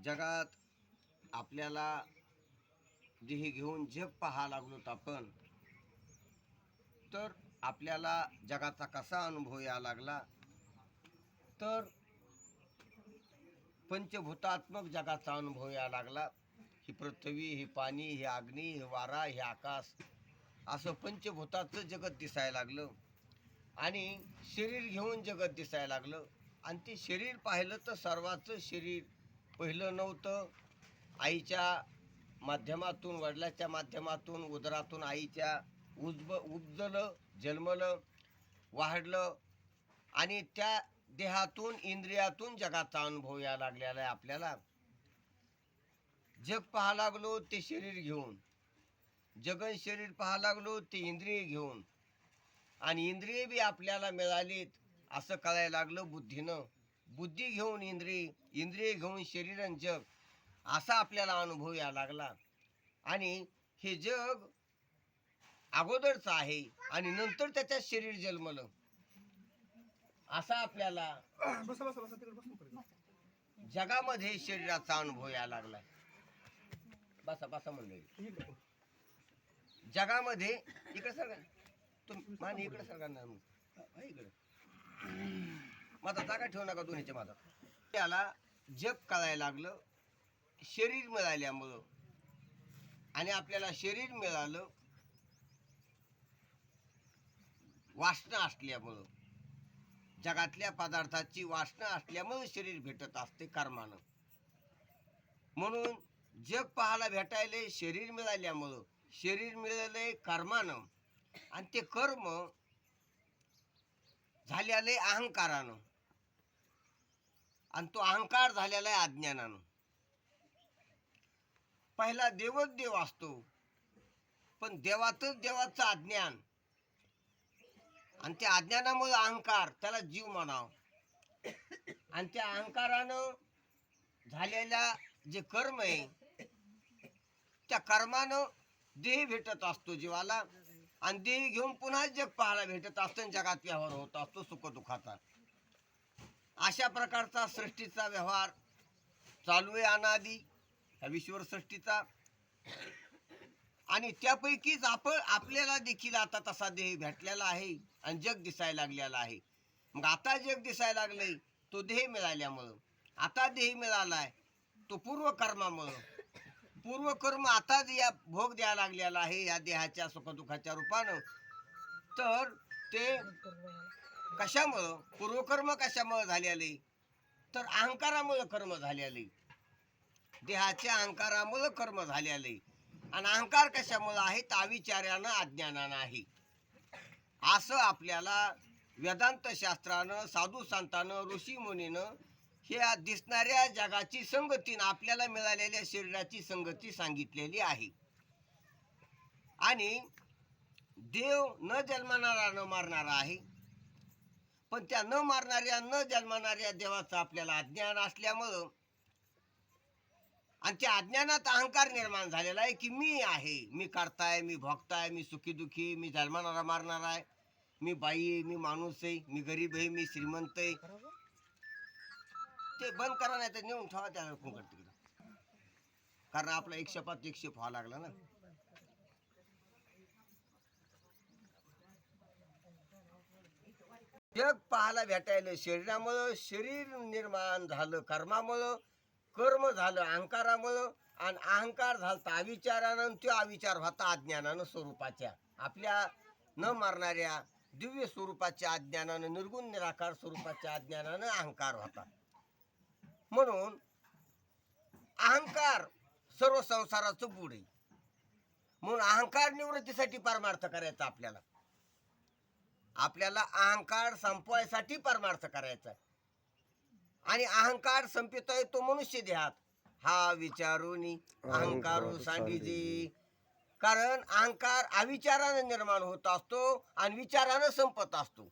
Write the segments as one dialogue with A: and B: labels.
A: जगात आपल्याला देह घेऊन जग पाहा लागलो आपण, तर आपल्याला जगाचा कसा अनुभव या लागला, तर पंचभूतात्मक जगाचा अनुभव या लागला. ही पृथ्वी, ही पाणी, ही अग्नी, ही वारा, हे आकाश, असं पंचभूताचं जगत दिसायला लागलं. आणि शरीर घेऊन जगत दिसायला लागलं. आणि ते शरीर पाहिलं तर सर्वाचं शरीर पहिलं नव्हतं. आईच्या माध्यमातून, वडिलाच्या माध्यमातून, उदरातून आईच्या उपजलं, जन्मलं, वाढलं. आणि त्या देहातून, इंद्रियातून जगाचा अनुभव या लागलेला आहे आपल्याला. जग पाहा लागलो ते शरीर घेऊन, जगन शरीर पाहा लागलो ते इंद्रिय घेऊन. आणि इंद्रिय बी आपल्याला मिळालीत असं कळायला लागलं बुद्धीनं. बुद्धी घेऊन इंद्रिय, इंद्रिय घेऊन शरीर आणि जग, असा आपल्याला अनुभव या लागला. आणि हे जग अगोदरचं आहे आणि नंतर त्याच्यात शरीर जन्मलं, असा आपल्याला जगामध्ये शरीराचा अनुभव या लागला. बसा बसा म्हणलं. जगामध्ये इकडे सरका, माने इकडे सरका ना, इकडे माझा जागा ठेवू नका दोन्हीच्या माझा. त्याला जग कळायला लागलं शरीर मिळाल्यामुळं. आणि आपल्याला शरीर मिळालं वासना असल्यामुळं. जगातल्या पदार्थाची वासना असल्यामुळे शरीर भेटत असते कर्मानं. म्हणून जग पाहायला भेटायले शरीर मिळाल्यामुळं, शरीर मिळाले कर्मानं, आणि ते कर्म झालेले अहंकारानं, आणि तो अहंकार झालेला आहे अज्ञानानं. पहिला देवच देव असतो, पण देवातच देवाचं अज्ञान, आणि त्या अज्ञानामुळे अहंकार, त्याला जीव म्हणाव. आणि त्या अहंकारानं झालेल्या जे कर्म आहे, त्या कर्मानं देह भेटत असतो जीवाला. आणि देह घेऊन पुन्हा जग पाहायला भेटत असतं, जगात व्यवहार होत असतो सुखदुःखाचा. अशा प्रकारचा सृष्टीचा व्यवहार चालू आहे अनादी ह्या विश्वर सृष्टीचा. आणि त्यापैकीच आपल्याला देखील आता तसा देह भेटलेला आहे आणि जग दिसायला लागलेला आहे. मग आता जग दिसायला लागलंय तो देह मिळाल्यामुळं. आता देह मिळालाय तो पूर्वकर्मामुळं. पूर्वकर्म आता या भोग द्यायला लागलेला आहे या देहाच्या सुखदुःखाच्या रूपानं. तर ते कशामुळं, पूर्वकर्म कशामुळे झालेले, तर अहंकारामुळे कर्म झालेले, देहाच्या अहंकारामुळे कर्म झालेले. आणि अहंकार कशामुळे आहे, तर अविचार्यानं, अज्ञानानं आहे. असं आपल्याला वेदांत शास्त्रानं, साधू संतानं, ऋषी मुनीनं ह्या दिसणाऱ्या जगाची संगती, आपल्याला मिळालेल्या शरीराची संगती सांगितलेली आहे. आणि देव न जन्मणारा न मारणारा आहे, पण त्या न मारणाऱ्या न जन्मणाऱ्या देवाचं आपल्याला अज्ञान असल्यामुळं, आणि त्या अज्ञानात अहंकार निर्माण झालेला आहे की मी आहे, मी करताय, मी भोगताय, मी सुखी दुखी, मी जन्मणारा मारणार आहे, मी बाई आहे, मी माणूस आहे, मी गरीब आहे, मी श्रीमंत आहे. ते बंद करा, नाही तर नेऊन ठेवा त्या कुंकड तिकडं. कारण आपला एक शपात एक शेप व्हावा लागला ना. जग पाहायला भेटायला शरीरामुळं, शरीर निर्माण झालं कर्मामुळं, कर्म झालं अहंकारामुळं, आणि अहंकार झालता अविचारानं, तो अविचार होता अज्ञानानं स्वरूपाच्या, आपल्या न मारणाऱ्या दिव्य स्वरूपाच्या अज्ञानानं, निर्गुण निराकार स्वरूपाच्या अज्ञानानं अहंकार होता. म्हणून अहंकार सर्व संसाराचं बुड आहे. म्हणून अहंकार निवृत्तीसाठी परमार्थ करायचा आपल्याला. आपल्याला अहंकार संपवायसाठी परमार्थ करायचा. आणि अहंकार संपितोय तो मनुष्य देहात, हा विचारून अहंकारू सांडीजी. कारण अहंकार अविचारानं निर्माण होत असतो आणि विचारानं संपत असतो.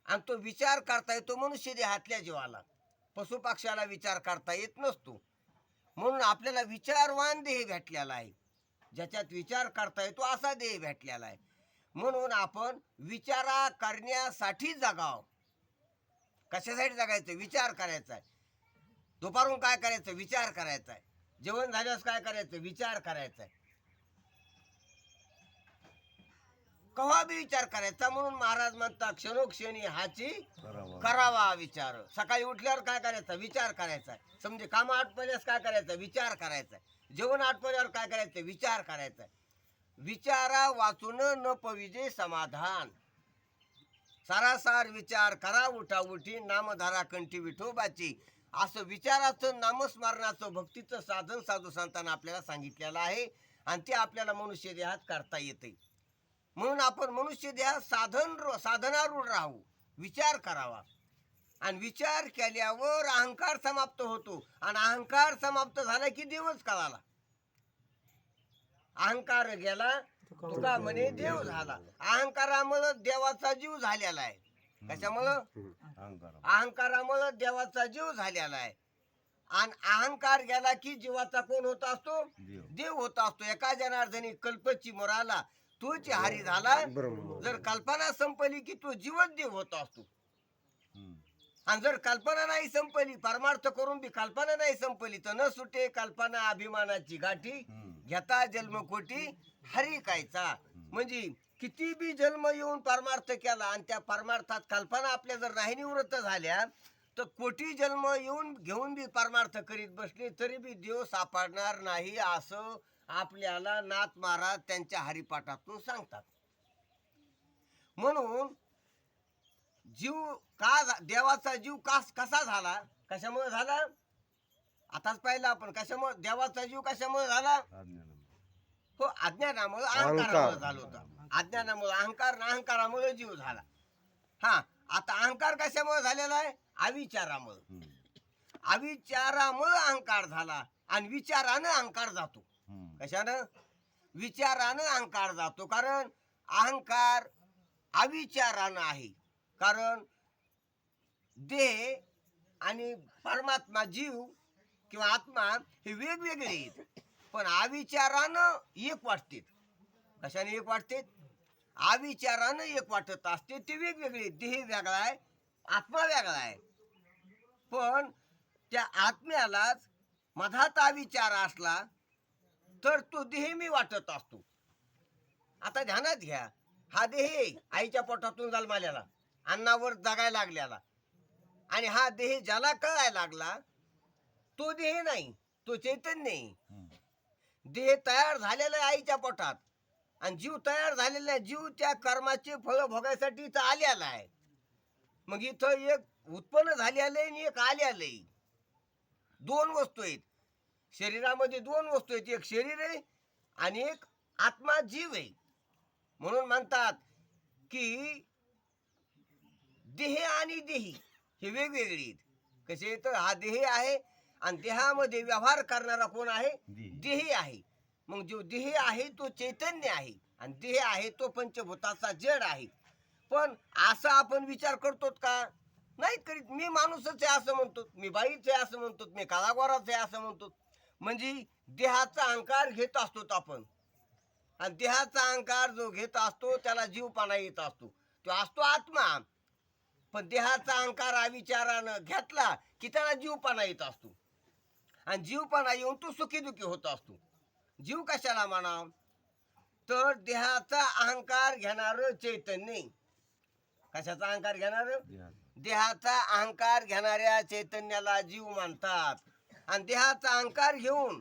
A: आणि तो विचार करता येतो मनुष्य देहातल्या जीवाला, पशुपक्षाला विचार करता येत नसतो. म्हणून आपल्याला विचारवान देह भेटलेला आहे, ज्याच्यात विचार करता येतो असा देह भेटलेला आहे. म्हणून आपण विचारा करण्यासाठी जगाव. कशासाठी जगायचं, विचार करायचा आहे. दुपारून काय करायचं? विचार करायचा आहे. जेवण झाल्यास काय करायचं? विचार करायचा आहे. कवा बी विचार करायचा. म्हणून महाराज म्हणतात क्षणोक्षणी हाची करावा विचार. सकाळी उठल्यावर काय करायचं? विचार करायचा आहे. समजे काम आटपल्यास काय करायचं? विचार करायचा आहे. जेवण आटपल्यावर काय करायचं? विचार करायचा आहे. विचारा वाचून न पविजे समाधान. सारासार विचार करा उठा उठी, नामधारा कंठी विठोबाची. असं विचाराचं, नामस्मरणाचं, भक्तीचं साधन साधू संतांना आपल्याला सांगितलेलं आहे. आणि ते आपल्याला मनुष्य देहात करता येते. म्हणून आपण मनुष्य देहात साधनारूढ राहू, विचार करावा. आणि विचार केल्यावर अहंकार समाप्त होतो. आणि अहंकार समाप्त झाला की देवच कळाला. अहंकार गेला तुका म्हणे देव झाला. अहंकारामुळे देवाचा जीव झालेला आहे. कशामुळं? अहंकारामुळे देवाचा जीव झालेला आहे. आणि अहंकार गेला की जीवाचा कोण होत असतो? देव होत असतो. एका जनार्दनी कल्पची मोराला तोच हरी झाला. जर कल्पना संपली की तो जीवच देव होत असतो. आणि जर कल्पना नाही संपली, परमार्थ करून बी कल्पना नाही संपली, तर न सुटे कल्पना अभिमानाची गाठी, घेता जन्मकोटी हरी कायचा. म्हणजे किती बी जन्म येऊन परमार्थ केला आणि त्या परमार्थात कल्पना आपल्या जर नाही निवृत्त झाल्या, तर कोटी जन्म येऊन घेऊन बी परमार्थ करीत बसले तरी बी देव सापडणार नाही, असं आपल्याला नाथ महाराज त्यांच्या हरिपाठातून सांगतात. म्हणून जीव का, देवाचा जीव कसा झाला? कशामुळे झाला? आताच पाहिलं आपण. कशामुळे देवाचा जीव कशामुळे झाला? हो, अज्ञानामुळे, अहंकारामुळे झाला होता. अज्ञानामुळे अहंकार, अहंकारामुळे जीव झाला. हा, आता अहंकार कशामुळे झालेला आहे? अविचारामुळे. अविचारामुळे अहंकार झाला. आणि विचारानं अहंकार जातो. कशानं? विचारानं अहंकार जातो. कारण अहंकार अविचारानं आहे. कारण देह आणि परमात्मा, जीव किंवा आत्मा हे वेगवेगळे आहेत. पण अविचारानं एक वाटते. कशाने एक वाटते? अविचारानं एक वाटत असते. ते वेगवेगळे. देह वेगळा आहे, आत्मा वेगळा आहे. पण त्या आत्म्यालाच मधात अविचार असला तर तो देह मी वाटत असतो. आता ध्यानात घ्या, हा देह आईच्या पोटातून जन्मालेला, अन्नावर जगायला लागलेला, आणि हा देह ज्याला कळायला लागला तो देह नाही, तो चैतन्य आहे. देह तयार झालेला आहे आईच्या पोटात, आणि जीव तयार झालेला आहे. जीव त्या कर्माचे फळ भोगायसाठी इथं आलेला आहे. मग इथं एक उत्पन्न झालेलं आहे आणि एक आलेलं आहे. दोन वस्तू आहेत शरीरामध्ये. दोन वस्तू आहेत, एक शरीर आहे आणि एक आत्मा, जीव आहे. म्हणून म्हणतात की देह आणि देही हे वेगवेगळे आहेत. कसे? तर हा देह आहे आणि देहामध्ये व्यवहार करणारा कोण आहे? देही आहे. मग जो देह आहे तो चैतन्य आहे आणि देह आहे तो पंचभूताचा जड आहे. पण असा आपण विचार करतो का? नाही करीत. मी माणूसच आहे असं म्हणतो, मी बाईच आहे असं म्हणतो, मी काळागोराच आहे असं म्हणतो. म्हणजे देहाचा अहंकार घेत असतो आपण. आणि देहाचा अहंकार जो घेत असतो त्याला जीवपणा येत असतो. तो असतो आत्मा. पण देहाचा अहंकार अविचारानं घेतला की त्याला जीवपणा येत असतो. आणि जीवपणा येऊन तो सुखी दुखी होत असतो. जीव कशाला म्हणा? तर देहाचा अहंकार घेणार चैतन्य. कशाचा अहंकार घेणार? देहाचा अहंकार घेणाऱ्या चैतन्याला जीव मानतात. आणि देहाचा अहंकार घेऊन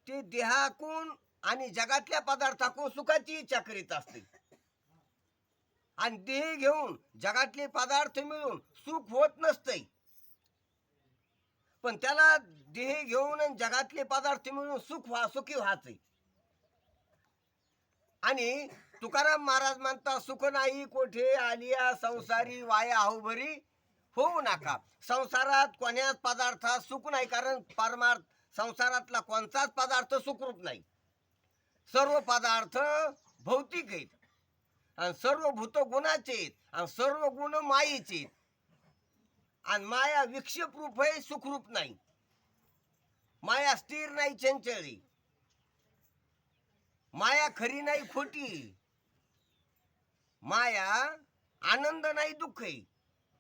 A: ते देहाकून आणि जगातल्या पदार्थाकून सुखाची इच्छा करीत असते. आणि देह घेऊन जगातले पदार्थ मिळून सुख होत नसते. पण त्याला देह घेऊन जगातले पदार्थ मिळून सुखी व्हायचे. आणि तुकाराम महाराज म्हणतात, सुख नाही कोठे आलिया संसारी वाया हो भरी होऊ नका. संसारात कोण्याच पदार्थात सुख नाही. कारण परमार्थ संसारातला कोणताच पदार्थ सुखरूप नाही. सर्व पदार्थ भौतिक आहेत आणि सर्व भूत गुणाचे आहेत आणि सर्व गुण मायेचे आहेत. आणि माया विक्षेप रूप आहे, सुखरूप नाही. माया स्थिर नाही, चंचळी. माया खरी नाही, खोटी. माया आनंद नाही, दुःख आहे.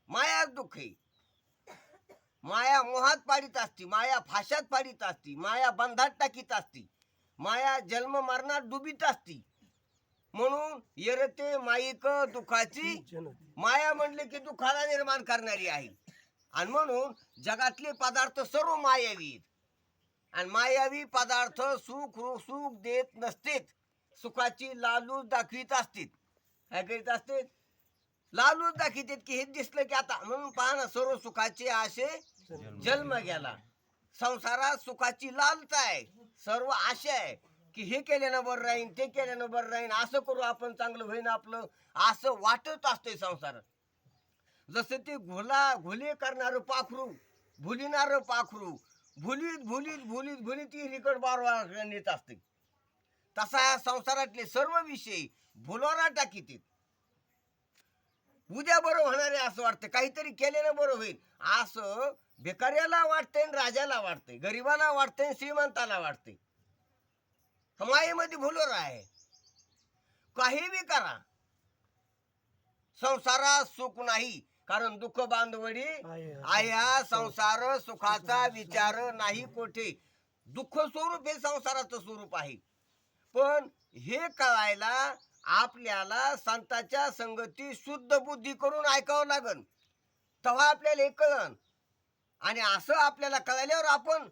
A: माया दुःख आहे. माया मोहात पाडीत असती, माया फाशात पाडीत असती, माया बंधात टाकीत असती, माया जन्म मरणात डुबीत असती. म्हणून येरते माईक दुःखाची माया म्हणले की दुःखाला निर्माण करणारी आहे. आणि म्हणून जगातले पदार्थ सर्व मायावी आहेत. आणि मायावी पदार्थ सुख देत नसतेत, सुखाची लालूच दाखवित असतील. काय करीत असते? लालूच दाखवित की हे दिसलं की आता. म्हणून पहा ना, सर्व सुखाचे आशे जन्म गेला. संसारात सुखाची लालच आहे, सर्व आशा आहे की हे केल्यानं बरं राहीन, ते केल्यानं बरं राहीन, असं करू आपण चांगलं होईन आपलं, असं वाटत असते संसारात. जसं ते घुले करणारं पाखरू, भुलिणारं पाखरू, भुलीत भुलीत भुलीत भुलीत रिकड बारवा नेत असते. तसा संसारातले सर्व विषय भुलवाना टाकीत. उद्या बरं होणार आहे असं वाटतं, काहीतरी केलेलं बरं होईल असं भिकाऱ्याला वाटतंय, राजाला वाटतंय, गरीबाला वाटतंय, श्रीमंताला वाटतंय. मायेमध्ये भुलर आहे. काही बी करा, संसारात सुख नाही, कारण दुःख बांधवडी आया. संसार सुखाचा विचार नाही कोठे. दुःख स्वरूप हे संसाराचं स्वरूप आहे. पण हे कळायला आपल्याला संतांच्या संगती शुद्ध बुद्धी करून ऐकावं लागन, तेव्हा आपल्याला हे कळन. आणि असं आपल्याला कळल्यावर आपण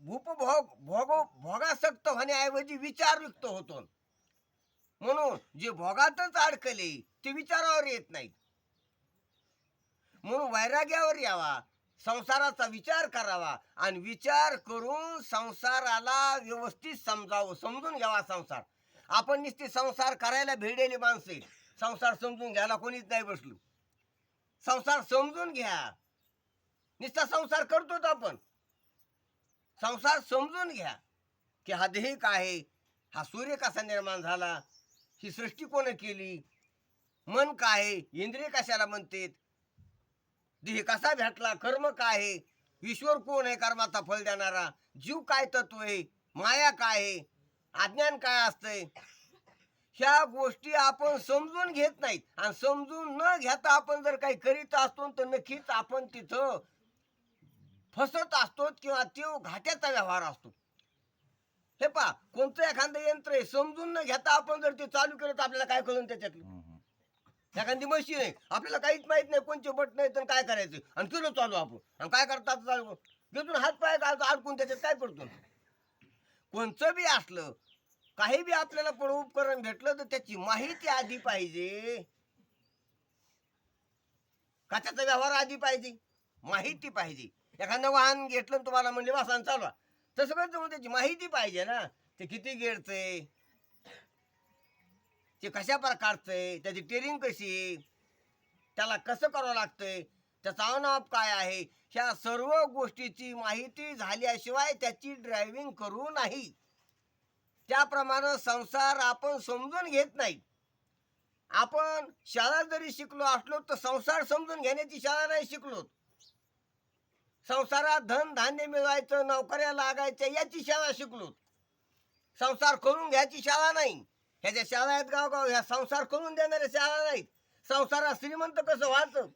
A: भोगासक्त होण्याऐवजी विचारयुक्त होतो. म्हणून जे भोगातच अडकले ते विचारावर येत नाहीत. म्हणून वैराग्यावर यावा, संसाराचा विचार करावा, आणि विचार करून संसाराला व्यवस्थित समजून घ्यावा. संसार आपण नुसते संसार करायला भेटेली माणसे, संसार समजून घ्यायला कोणीच नाही बसलो. संसार समजून घ्या. नुसता संसार करतोच आपण. संसार समजून घ्या की हा देह काय आहे, हा सूर्य कसा निर्माण झाला, ही सृष्टी कोण केली, मन काय आहे, इंद्रिय कशाला म्हणतात, देह कसा भेटला, कर्म काय आहे, ईश्वर कोण आहे कर्माचा फल देणारा, जीव काय तत्व आहे, माया काय आहे, अज्ञान काय असतंय, ह्या गोष्टी आपण समजून घेत नाहीत. आणि समजून न घेता आपण जर काही करीत असतो तर नक्कीच आपण तिथं फसत असतो किंवा तो घाट्याचा व्यवहार असतो. हे पहा, कोणतं एखादं यंत्र आहे, समजून न घेता आपण जर ते चालू केलं तर आपल्याला काय कळून त्याच्यातलं. एखादी मशीन आहे, आपल्याला काहीच माहित नाही कोणते बटन आहेत तर काय करायचं, आणि केलं चालू आपण, आणि काय करतात चालू घेतून हात पाय अडकून त्याच्यात काय करतो. कोणचं बी असलं, काही बी आपल्याला पण उपकरण भेटलं तर त्याची माहिती आधी पाहिजे. का त्याचा व्यवहार आधी पाहिजे, माहिती पाहिजे. एखादं वाहन घेतलं तुम्हाला म्हणले वाहन चालवा, तसं करतो त्याची माहिती पाहिजे ना. ते किती गेअरचंय, ते कशा प्रकारचंय, त्याची टेरिंग कशी, त्याला कसं करावं लागतंय, त्याचा ऑन ऑफ काय आहे, ह्या सर्व गोष्टीची माहिती झाल्याशिवाय त्याची ड्रायव्हिंग करू नाही. त्याप्रमाणे संसार आपण समजून घेत नाही. आपण शाळा जरी शिकलो असलो तर संसार समजून घेण्याची शाळा नाही शिकलो. संसारात धन धान्य मिळवायचं, नोकऱ्या लागायच्या याची शाळा शिकलो. संसार करून घ्यायची शाळा नाही. ह्याच्या शाळा आहेत गावगाव, ह्या संसार करून देणाऱ्या शाळा नाहीत. संसारात श्रीमंत कसं व्हायचं,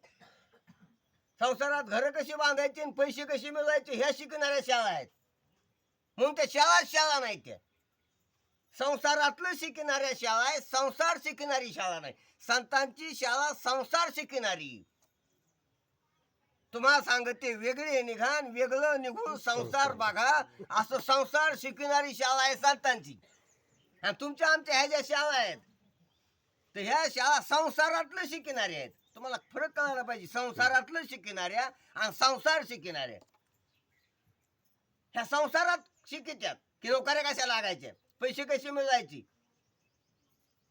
A: संसारात घर कशी बांधायची आणि पैसे कसे मिळवायचे ह्या शिकणाऱ्या शाळा आहेत. म्हणून त्या शाळा नाही. त्या संसारातलं शिकणाऱ्या शाळा आहे, संसार शिकणारी शाळा नाही. संतांची शाळा संसार शिकणारी. तुम्हाला सांगते, वेगळे निघान वेगळं निघून संसार बघा, असं संसार शिकणारी शाळा आहे संतांची. आणि तुमच्या आमच्या ह्या ज्या शाळा आहेत तर ह्या शाळा संसारातलं शिकणाऱ्या आहेत. तुम्हाला फरक कळायला पाहिजे, संसारातलं शिकणाऱ्या आणि संसार शिकणाऱ्या. ह्या संसारात शिकतात की नोकऱ्या कशा लागायच्या, पैसे कसे मिळवायचे,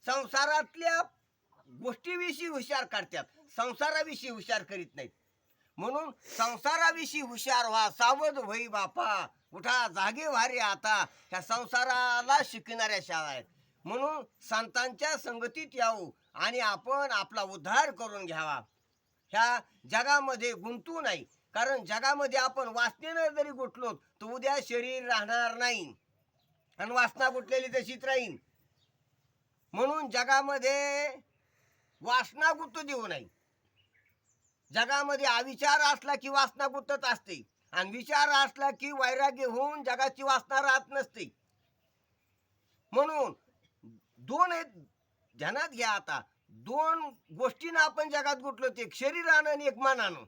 A: संसारातल्या गोष्टीविषयी हुशार करतात, संसाराविषयी हुशार करीत नाहीत. म्हणून संसाराविषयी हुशार व्हा, सावध होई बापा, उठा जागे व्हारे आता. ह्या संसाराला शिकणाऱ्या शाळा आहेत. म्हणून संतांच्या संगतीत यावं आणि आपण आपला उद्धार करून घ्यावा. ह्या जगामध्ये गुंतू नाही, कारण जगामध्ये आपण वासनेनं जरी गुंतलो तर उद्या शरीर राहणार नाही आणि वासना गुंतलेली तशीच राहील. म्हणून जगामध्ये वासना गुंतू देऊ नाही. जगामध्ये अविचार असला की वासना गुंतत असते आणि विचार असला की वैराग्य होऊन जगाची वासना राहत नसते. म्हणून दोन आहेत, ध्यानात घ्या. आता दोन गोष्टीनं आपण जगात गुंतलो, एक शरीरानं आणि एक मनानं.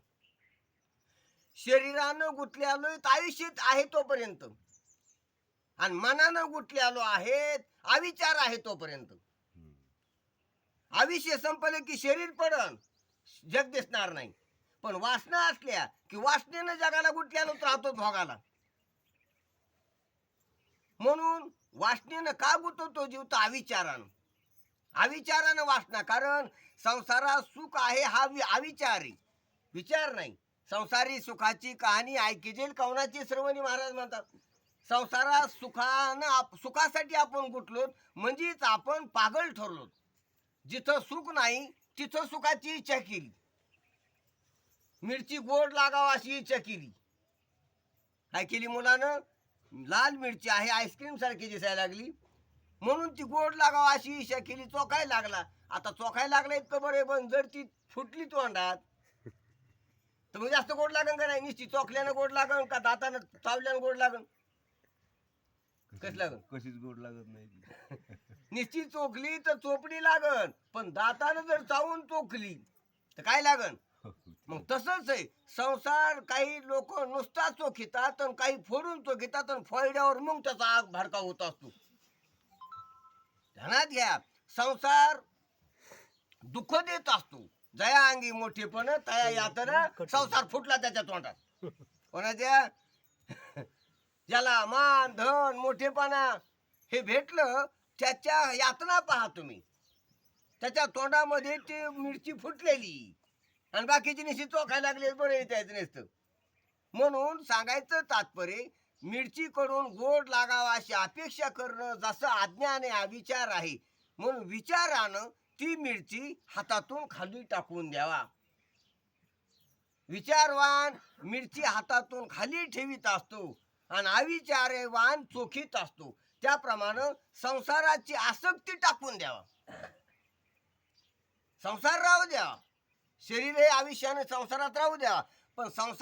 A: शरीरानं गुंतलेलो आयुष्यात आहे तोपर्यंत आणि मनानं गुंतलेलो आहेत अविचार आहे तोपर्यंत. आयुष्य संपले की शरीर पडन, जग दिसणार नाही. पण वासना असल्या की वासनेनं जगाला गुंतलेलोच राहतो भोगाला. म्हणून वासनेनं का गुंतवतो जीव? तर अविचारानं. अविचारानं वासना. कारण संसारात सुख आहे हा अविचार आहे, विचार नाही. संसारी सुखाची कहाणी ऐकी जाईल कवनाची श्रवणी महाराज म्हणतात. संसारात सुखासाठी आपण गुंतलो म्हणजेच आपण पागल ठरलो. जिथं सुख नाही तिथं सुखाची इच्छा केली. मिरची गोड लागावं अशी इच्छा केली. काय केली मुलानं? लाल मिरची आहे आईस्क्रीम सारखी दिसायला लागली म्हणून ती गोड लागावं अशी इच्छा केली. चोखाय लागला. आता चोखाय लागला इतकं बरे, पण जर ती फुटली तोंडात तर मग जास्त गोड लागन का नाही? निश्चित चोखल्यानं गोड लागन का दातानं चावल्यानं गोड लागन? कस लागन?
B: कशीच गोड लागत नाही.
A: निश्चित चोखली तर चोपडी लागन, पण दातानं जर चावून चोखली तर काय लागन? मग तसंच आहे संसार. काही लोक नुसता चोखितात आणि काही फोडून चोखितात आणि फोड्यावर मग त्याचा आग भडका होत असतो. ध्यानात घ्या, संसार दुःख देत असतो. जया अंगी मोठेपण तया यातना संसार फुटला त्याच्या तोंडात. कोणाच्या? ज्याला मान धन मोठेपणा हे भेटलं त्याच्या यातना पहा तुम्ही. त्याच्या तोंडामध्ये ती मिरची फुटलेली आणि बाकीची निशी चोखायला लागले, बरं येत नसतं. म्हणून सांगायचं तात्पर्य, मिरचीकडून गोड लागावा अशी अपेक्षा करणं जसं अज्ञान आहे, अविचार आहे. म्हणून विचारानं ती मिरची हातातून खाली टाकून द्यावा. विचारवान मिरची हातातून खाली ठेवीत असतो आणि अविचारवान चोखीत असतो. त्याप्रमाणे संसाराची आसक्ती टाकून द्यावा. संसार राहू द्या, शरीर हे आयुष्याने संसारात राहू द्या, पण संसार